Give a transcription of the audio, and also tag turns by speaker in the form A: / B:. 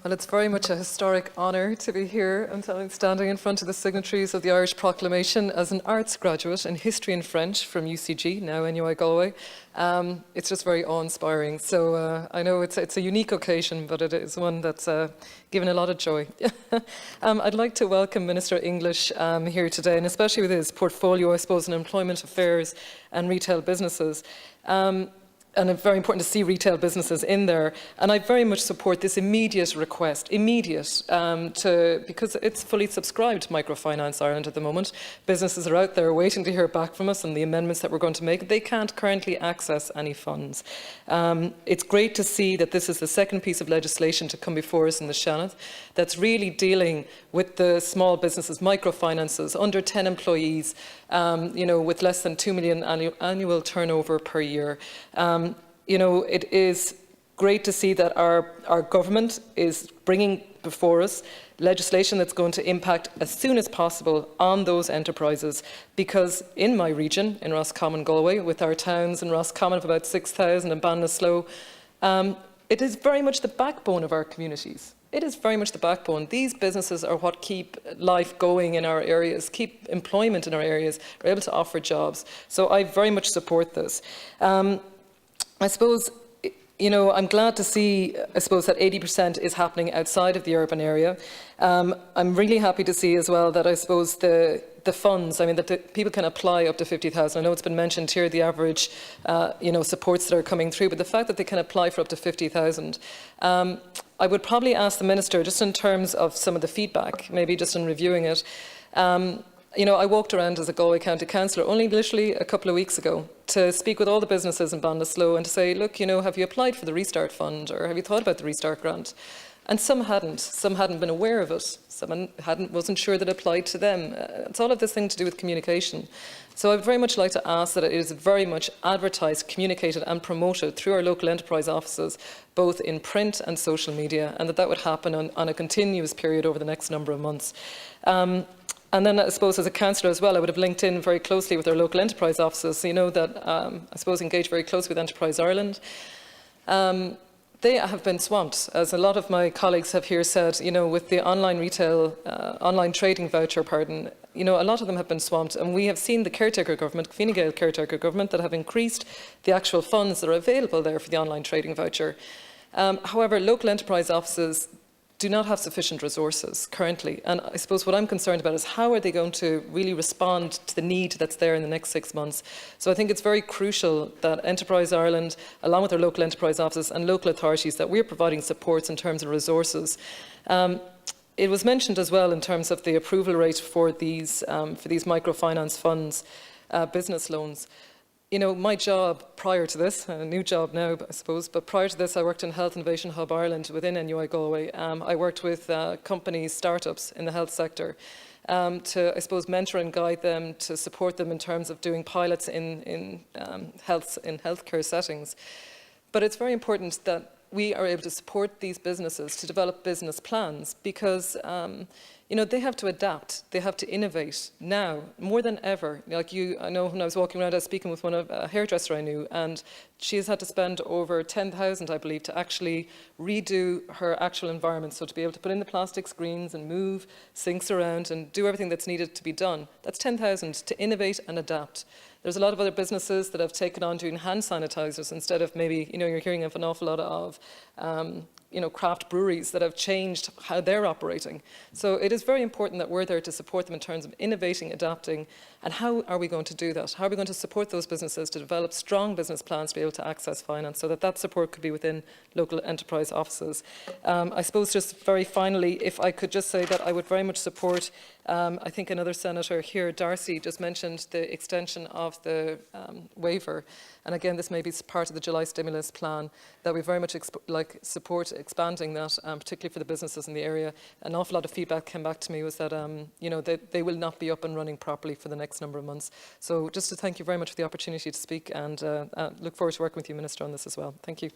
A: Well, it's very much a historic honour to be here and standing in front of the signatories of the Irish Proclamation as an arts graduate in History and French from UCG, now NUI Galway. It's just very awe-inspiring. So I know it's a unique occasion, but it is one that's given a lot of joy. I'd like to welcome Minister English here today, and especially with his portfolio, I suppose, in employment affairs and retail businesses. And it's very important to see retail businesses in there. And I very much support this immediate request, because it's fully subscribed to Microfinance Ireland at the moment. Businesses are out there waiting to hear back from us on the amendments that we're going to make. They can't currently access any funds. It's great to see that this is the second piece of legislation to come before us in the Seanad that's really dealing with the small businesses, microfinances, under 10 employees, with less than 2 million annual turnover per year. It is great to see that our government is bringing before us legislation that's going to impact as soon as possible on those enterprises, because in my region, in Roscommon, Galway, with our towns in Roscommon of about 6,000 and Ballinasloe, it is very much the backbone of our communities. It is very much the backbone. These businesses are what keep life going in our areas, keep employment in our areas, are able to offer jobs. So I very much support this. I suppose, I'm glad to see, that 80% is happening outside of the urban area. I'm really happy to see as well that I suppose the funds, that people can apply up to 50,000. I know it's been mentioned here, the average, supports that are coming through, but the fact that they can apply for up to 50,000. I would probably ask the Minister, just in terms of some of the feedback, maybe just in reviewing it. I walked around as a Galway County Councillor only literally a couple of weeks ago to speak with all the businesses in Ballinasloe and to say, look, have you applied for the Restart Fund, or have you thought about the Restart Grant? And some hadn't been aware of it, some wasn't sure that it applied to them. It's all of this thing to do with communication. So I would very much like to ask that it is very much advertised, communicated and promoted through our local enterprise offices, both in print and social media, and that would happen on a continuous period over the next number of months. And then I suppose as a councillor as well, I would have linked in very closely with our local enterprise offices, engage very closely with Enterprise Ireland. They have been swamped, as a lot of my colleagues have here said, with the online trading voucher, a lot of them have been swamped, and we have seen the caretaker government, Fine Gael caretaker government, that have increased the actual funds that are available there for the online trading voucher. However, local enterprise offices do not have sufficient resources currently, and I suppose what I'm concerned about is how are they going to really respond to the need that's there in the next 6 months. So I think it's very crucial that Enterprise Ireland, along with our local enterprise offices and local authorities, that we're providing supports in terms of resources. It was mentioned as well in terms of the approval rate for these microfinance funds, business loans. My job prior to this, a new job now, I suppose, but prior to this, I worked in Health Innovation Hub Ireland within NUI Galway. I worked with companies, startups in the health sector to, I suppose, mentor and guide them, to support them in terms of doing pilots in healthcare settings. But it's very important that we are able to support these businesses to develop business plans, because they have to adapt, they have to innovate now more than ever. I know when I was walking around, I was speaking with a hairdresser I knew, and she has had to spend over 10,000, I believe, to actually redo her actual environment. So to be able to put in the plastic screens and move sinks around and do everything that's needed to be done, that's 10,000 to innovate and adapt. There's a lot of other businesses that have taken on doing hand sanitizers instead of maybe, you're hearing of an awful lot of, craft breweries that have changed how they're operating. So it is very important that we're there to support them in terms of innovating, adapting, and how are we going to do that? How are we going to support those businesses to develop strong business plans to be able to access finance, so that support could be within local enterprise offices? I suppose just very finally, if I could just say that I would very much support, I think another senator here, Darcy, just mentioned the extension of the waiver. And again, this may be part of the July stimulus plan, that we very much support expanding that, particularly for the businesses in the area. An awful lot of feedback came back to me was that, they will not be up and running properly for the next number of months. So just to thank you very much for the opportunity to speak, and look forward to working with you, Minister, on this as well. Thank you.